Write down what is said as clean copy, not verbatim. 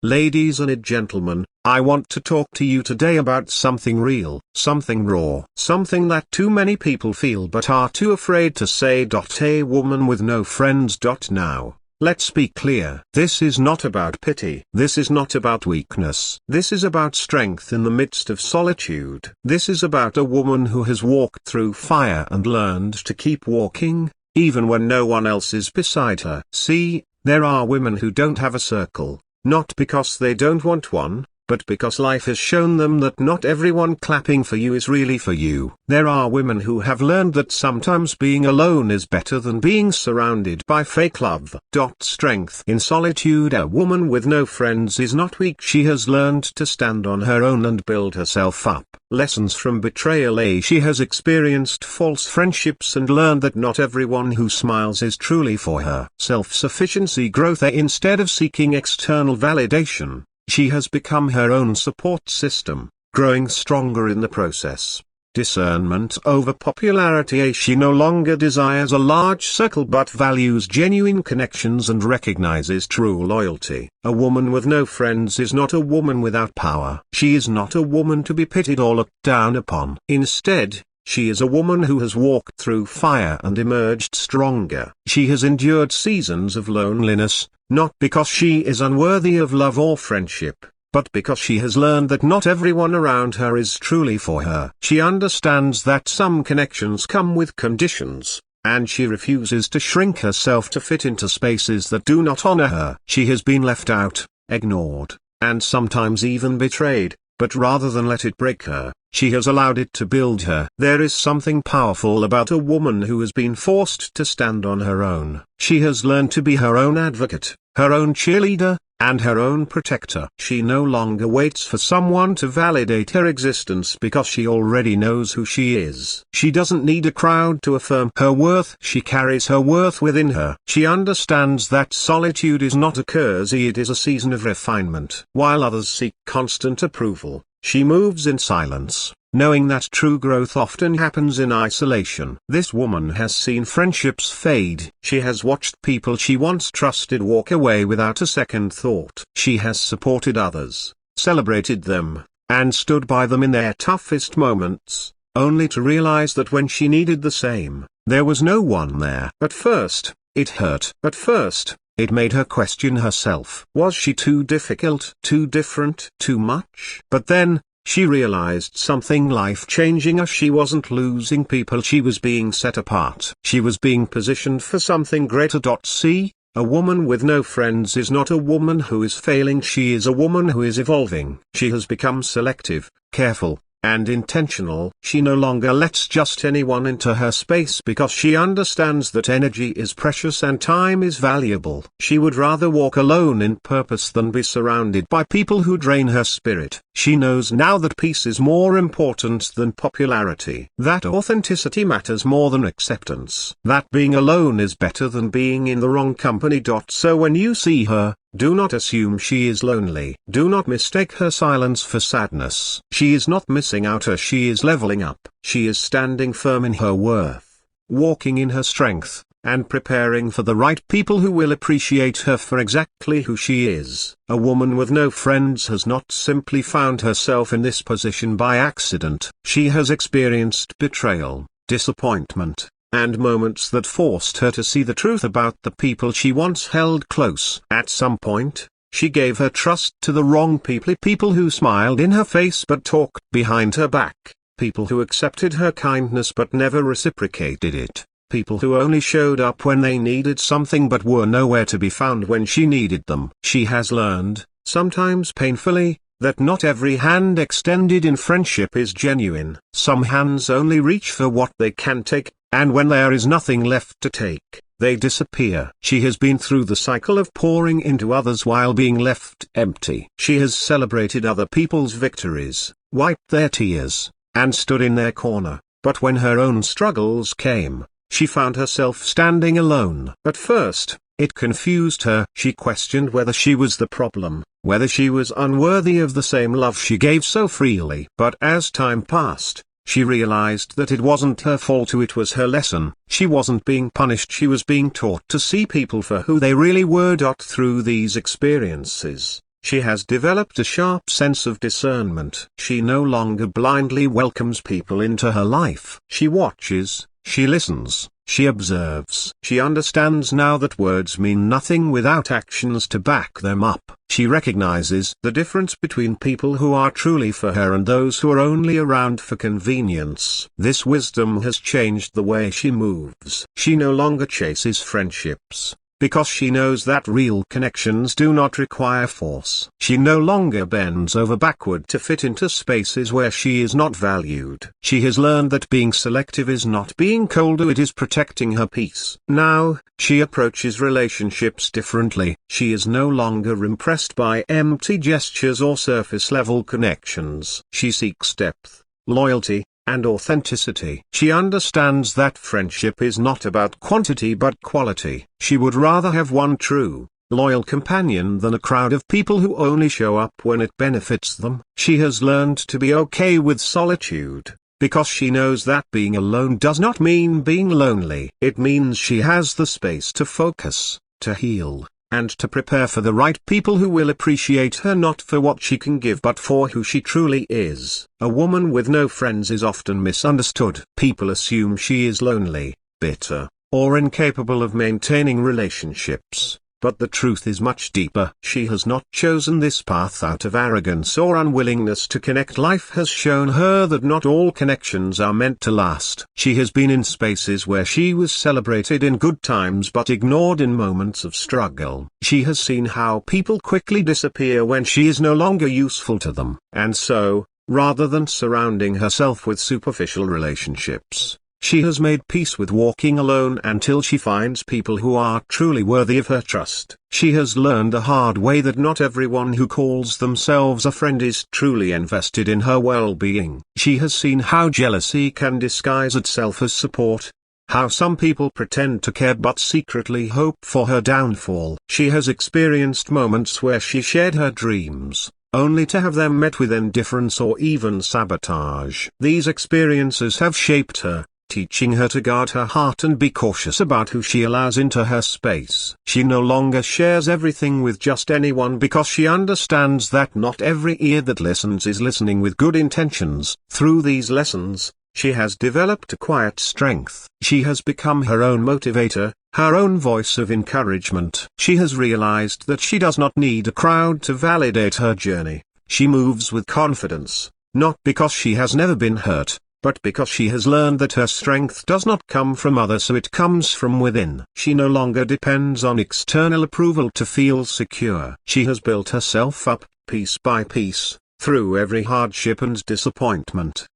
Ladies and gentlemen, I want to talk to you today about something real, something raw, something that too many people feel but are too afraid to say. A woman with no friends. Now, let's be clear. This is not about pity. This is not about weakness. This is about strength in the midst of solitude. This is about a woman who has walked through fire and learned to keep walking, even when no one else is beside her. See, there are women who don't have a circle. Not because they don't want one, but because life has shown them that not everyone clapping for you is really for you. There are women who have learned that sometimes being alone is better than being surrounded by fake love. Strength in solitude. A woman with no friends is not weak. She has learned to stand on her own and build herself up. Lessons from betrayal. She has experienced false friendships and learned that not everyone who smiles is truly for her. Self-sufficiency. Growth. Instead of seeking external validation, she has become her own support system, growing stronger in the process. Discernment over popularity. She no longer desires a large circle but values genuine connections and recognizes true loyalty. A woman with no friends is not a woman without power. She is not a woman to be pitied or looked down upon. Instead, she is a woman who has walked through fire and emerged stronger. She has endured seasons of loneliness, not because she is unworthy of love or friendship, but because she has learned that not everyone around her is truly for her. She understands that some connections come with conditions, and she refuses to shrink herself to fit into spaces that do not honor her. She has been left out, ignored, and sometimes even betrayed, but rather than let it break her, she has allowed it to build her. There is something powerful about a woman who has been forced to stand on her own. She has learned to be her own advocate, her own cheerleader, and her own protector. She no longer waits for someone to validate her existence because she already knows who she is. She doesn't need a crowd to affirm her worth. She carries her worth within her. She understands that solitude is not a curse, it is a season of refinement. While others seek constant approval, she moves in silence, knowing that true growth often happens in isolation. This woman has seen friendships fade. She has watched people she once trusted walk away without a second thought. She has supported others, celebrated them, and stood by them in their toughest moments, only to realize that when she needed the same, there was no one there. At first, it hurt. At first, it made her question herself. Was she too difficult, too different, too much? But then, she realized something life-changing. She wasn't losing people, she was being set apart. She was being positioned for something greater. See, a woman with no friends is not a woman who is failing, she is a woman who is evolving. She has become selective, careful, and intentional. She no longer lets just anyone into her space because she understands that energy is precious and time is valuable. She would rather walk alone in purpose than be surrounded by people who drain her spirit. She knows now that peace is more important than popularity, that authenticity matters more than acceptance, that being alone is better than being in the wrong company. So when you see her, do not assume she is lonely. Do not mistake her silence for sadness. She is not missing out, she is leveling up. She is standing firm in her worth, walking in her strength, and preparing for the right people who will appreciate her for exactly who she is. A woman with no friends has not simply found herself in this position by accident. She has experienced betrayal, disappointment, and moments that forced her to see the truth about the people she once held close. At some point, she gave her trust to the wrong people, people who smiled in her face but talked behind her back, people who accepted her kindness but never reciprocated it, people who only showed up when they needed something but were nowhere to be found when she needed them. She has learned, sometimes painfully, that not every hand extended in friendship is genuine. Some hands only reach for what they can take, and when there is nothing left to take, they disappear. She has been through the cycle of pouring into others while being left empty. She has celebrated other people's victories, wiped their tears, and stood in their corner, but when her own struggles came, she found herself standing alone. At first, it confused her. She questioned whether she was the problem, whether she was unworthy of the same love she gave so freely. But as time passed, she realized that it wasn't her fault, it was her lesson. She wasn't being punished, she was being taught to see people for who they really were. Through these experiences, She has developed a sharp sense of discernment. She no longer blindly welcomes people into her life. She watches, she listens, she observes. She understands now that words mean nothing without actions to back them up. She recognizes the difference between people who are truly for her and those who are only around for convenience. This wisdom has changed the way she moves. She no longer chases friendships, because she knows that real connections do not require force. She no longer bends over backward to fit into spaces where she is not valued. She has learned that being selective is not being cold, it is protecting her peace. Now, she approaches relationships differently. She is no longer impressed by empty gestures or surface-level connections. She seeks depth, loyalty, and authenticity. She understands that friendship is not about quantity but quality. She would rather have one true, loyal companion than a crowd of people who only show up when it benefits them. She has learned to be okay with solitude, because she knows that being alone does not mean being lonely. It means she has the space to focus, to heal, and to prepare for the right people who will appreciate her not for what she can give but for who she truly is. A woman with no friends is often misunderstood. People assume she is lonely, bitter, or incapable of maintaining relationships. But the truth is much deeper. She has not chosen this path out of arrogance or unwillingness to connect. Life has shown her that not all connections are meant to last. She has been in spaces where she was celebrated in good times but ignored in moments of struggle. She has seen how people quickly disappear when she is no longer useful to them. And so, rather than surrounding herself with superficial relationships, she has made peace with walking alone until she finds people who are truly worthy of her trust. She has learned the hard way that not everyone who calls themselves a friend is truly invested in her well-being. She has seen how jealousy can disguise itself as support, how some people pretend to care but secretly hope for her downfall. She has experienced moments where she shared her dreams, only to have them met with indifference or even sabotage. These experiences have shaped her, teaching her to guard her heart and be cautious about who she allows into her space. She no longer shares everything with just anyone because she understands that not every ear that listens is listening with good intentions. Through these lessons, she has developed a quiet strength. She has become her own motivator, her own voice of encouragement. She has realized that she does not need a crowd to validate her journey. She moves with confidence, not because she has never been hurt, but because she has learned that her strength does not come from others, so it comes from within. She no longer depends on external approval to feel secure. She has built herself up, piece by piece, through every hardship and disappointment.